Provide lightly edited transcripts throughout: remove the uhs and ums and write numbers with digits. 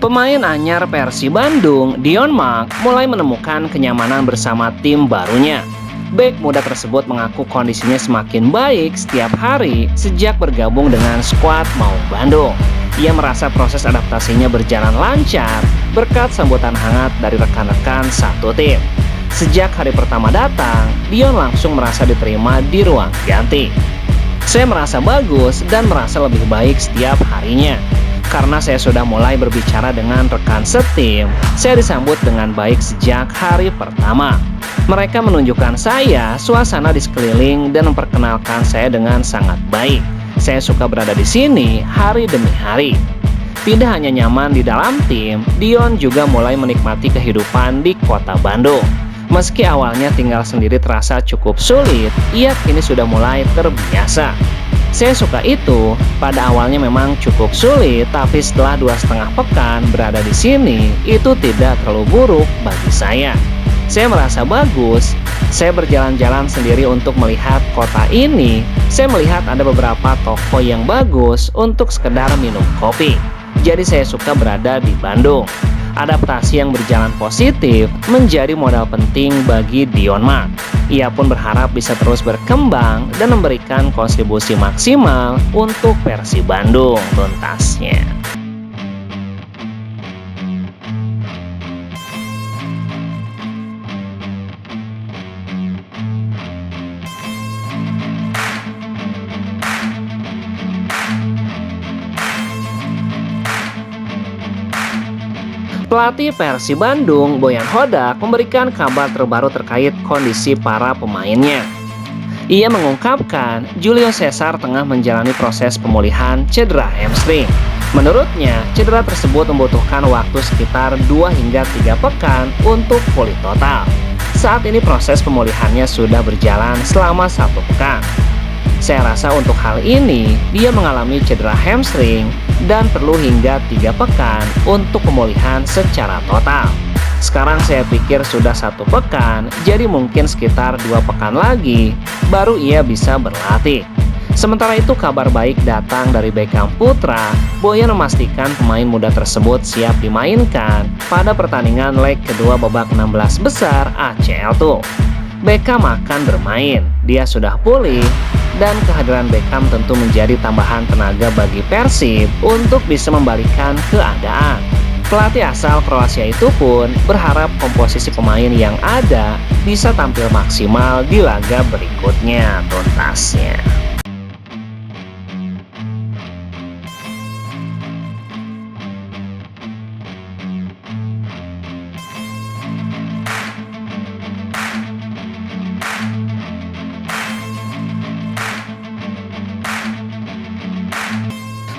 Pemain anyar Persib Bandung, Dion Mark, mulai menemukan kenyamanan bersama tim barunya. Bek muda tersebut mengaku kondisinya semakin baik setiap hari sejak bergabung dengan skuad Maung Bandung. Ia merasa proses adaptasinya berjalan lancar berkat sambutan hangat dari rekan-rekan satu tim. Sejak hari pertama datang, Dion langsung merasa diterima di ruang ganti. Saya merasa bagus dan merasa lebih baik setiap harinya. Karena saya sudah mulai berbicara dengan rekan setim, saya disambut dengan baik sejak hari pertama. Mereka menunjukkan saya suasana di sekeliling dan memperkenalkan saya dengan sangat baik. Saya suka berada di sini hari demi hari. Tidak hanya nyaman di dalam tim, Dion juga mulai menikmati kehidupan di kota Bandung. Meski awalnya tinggal sendiri terasa cukup sulit, ia kini sudah mulai terbiasa. Saya suka itu. Pada awalnya memang cukup sulit, tapi setelah 2,5 pekan berada di sini, itu tidak terlalu buruk bagi saya. Saya merasa bagus. Saya berjalan-jalan sendiri untuk melihat kota ini. Saya melihat ada beberapa toko yang bagus untuk sekedar minum kopi. Jadi saya suka berada di Bandung. Adaptasi yang berjalan positif menjadi modal penting bagi Dion Mark. Ia pun berharap bisa terus berkembang dan memberikan kontribusi maksimal untuk Persib Bandung tuntasnya. Pelatih Persib Bandung, Boyan Hodak, memberikan kabar terbaru terkait kondisi para pemainnya. Ia mengungkapkan Julio Cesar tengah menjalani proses pemulihan cedera hamstring. Menurutnya, cedera tersebut membutuhkan waktu sekitar 2 hingga 3 pekan untuk pulih total. Saat ini proses pemulihannya sudah berjalan selama 1 pekan. Saya rasa untuk hal ini, dia mengalami cedera hamstring dan perlu hingga 3 pekan untuk pemulihan secara total. Sekarang saya pikir sudah 1 pekan, jadi mungkin sekitar 2 pekan lagi, baru ia bisa berlatih. Sementara itu kabar baik datang dari Beckham Putra. Boyan memastikan pemain muda tersebut siap dimainkan pada pertandingan leg kedua babak 16 besar ACL2. Beckham akan bermain, dia sudah pulih, dan kehadiran Beckham tentu menjadi tambahan tenaga bagi Persib untuk bisa membalikkan keadaan. Pelatih asal Kroasia itu pun berharap komposisi pemain yang ada bisa tampil maksimal di laga berikutnya tuntasnya.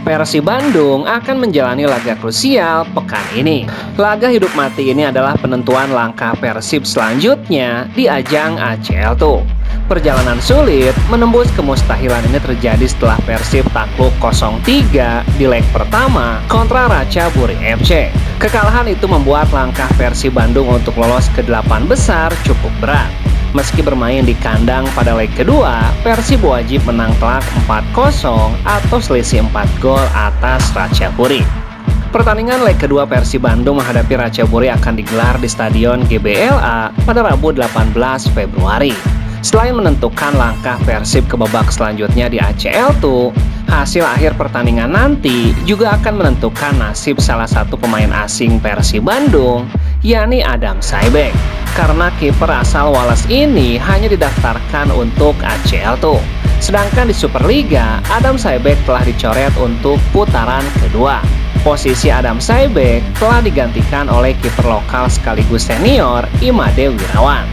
Persib Bandung akan menjalani laga krusial pekan ini. Laga hidup mati ini adalah penentuan langkah Persib selanjutnya di ajang ACL2. Perjalanan sulit menembus kemustahilan ini terjadi setelah Persib takluk 0-3 di leg pertama kontra Ratchaburi FC. Kekalahan itu membuat langkah Persib Bandung untuk lolos ke 8 besar cukup berat. Meski bermain di kandang pada leg kedua, Persib wajib menang telak 4-0 atau selisih 4 gol atas Ratchaburi. Pertandingan leg kedua Persib Bandung menghadapi Ratchaburi akan digelar di Stadion GBLA pada Rabu 18 Februari. Selain menentukan langkah Persib ke babak selanjutnya di ACL2, hasil akhir pertandingan nanti juga akan menentukan nasib salah satu pemain asing Persib Bandung, yakni Adam Saibek. Karena kiper asal Wallace ini hanya didaftarkan untuk ACL2. Sedangkan di Superliga, Adam Saibek telah dicoret untuk putaran kedua. Posisi Adam Saibek telah digantikan oleh kiper lokal sekaligus senior Imade Wirawan.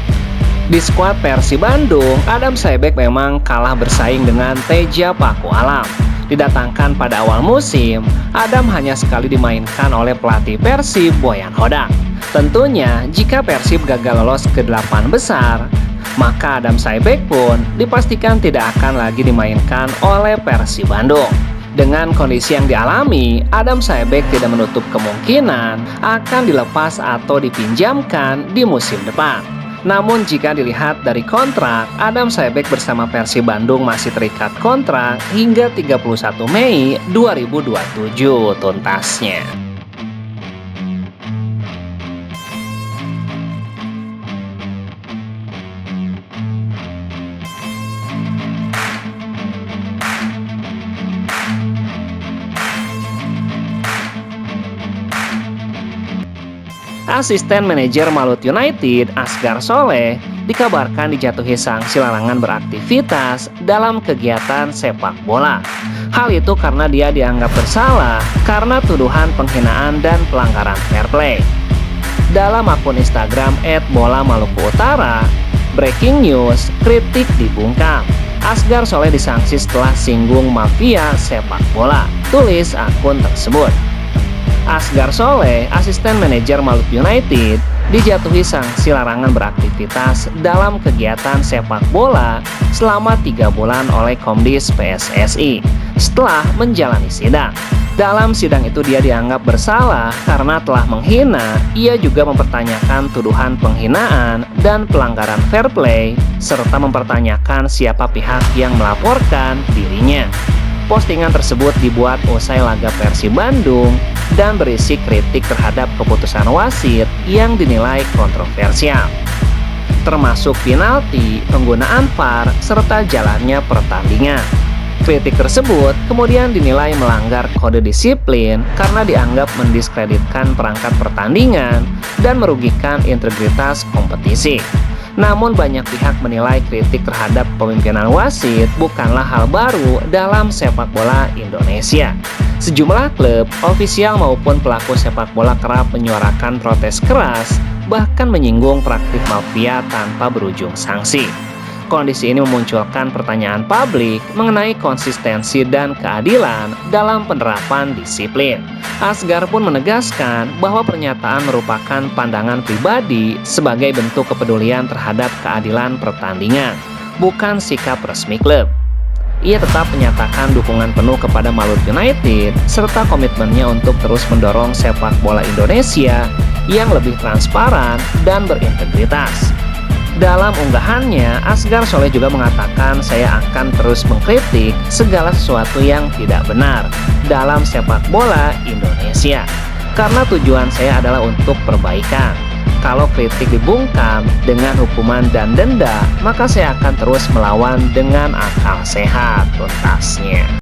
Di skuad Persib Bandung, Adam Saibek memang kalah bersaing dengan Teja Paku Alam. Didatangkan pada awal musim, Adam hanya sekali dimainkan oleh pelatih Persib Boyan Hodak. Tentunya, jika Persib gagal lolos ke 8 besar, maka Adam Saibek pun dipastikan tidak akan lagi dimainkan oleh Persib Bandung. Dengan kondisi yang dialami, Adam Saibek tidak menutup kemungkinan akan dilepas atau dipinjamkan di musim depan. Namun jika dilihat dari kontrak, Adam Saibek bersama Persib Bandung masih terikat kontrak hingga 31 Mei 2027 tuntasnya. Asisten manajer Malut United, Asgar Soleh, dikabarkan dijatuhi sanksi larangan beraktivitas dalam kegiatan sepak bola. Hal itu karena dia dianggap bersalah karena tuduhan penghinaan dan pelanggaran fair play. Dalam akun Instagram @bola_maluku_utara, breaking news, kritik dibungkam. Asgar Soleh disanksi setelah singgung mafia sepak bola, tulis akun tersebut. Asgar Soleh, asisten manajer Malut United, dijatuhi sanksi larangan beraktivitas dalam kegiatan sepak bola selama 3 bulan oleh Komdis PSSI setelah menjalani sidang. Dalam sidang itu dia dianggap bersalah karena telah menghina, ia juga mempertanyakan tuduhan penghinaan dan pelanggaran fair play, serta mempertanyakan siapa pihak yang melaporkan dirinya. Postingan tersebut dibuat usai laga Persib Bandung dan berisi kritik terhadap keputusan wasit yang dinilai kontroversial, termasuk penalti, penggunaan VAR, serta jalannya pertandingan. Kritik tersebut kemudian dinilai melanggar kode disiplin karena dianggap mendiskreditkan perangkat pertandingan dan merugikan integritas kompetisi. Namun banyak pihak menilai kritik terhadap pemimpinan wasit bukanlah hal baru dalam sepak bola Indonesia. Sejumlah klub, ofisial maupun pelaku sepak bola kerap menyuarakan protes keras, bahkan menyinggung praktik mafia tanpa berujung sanksi. Kondisi ini memunculkan pertanyaan publik mengenai konsistensi dan keadilan dalam penerapan disiplin. Asgar pun menegaskan bahwa pernyataan merupakan pandangan pribadi sebagai bentuk kepedulian terhadap keadilan pertandingan, bukan sikap resmi klub. Ia tetap menyatakan dukungan penuh kepada Malut United serta komitmennya untuk terus mendorong sepak bola Indonesia yang lebih transparan dan berintegritas. Dalam unggahannya, Asgar Soleh juga mengatakan, "Saya akan terus mengkritik segala sesuatu yang tidak benar dalam sepak bola Indonesia, karena tujuan saya adalah untuk perbaikan. Kalau kritik dibungkam dengan hukuman dan denda, maka saya akan terus melawan dengan akal sehat," tuntasnya.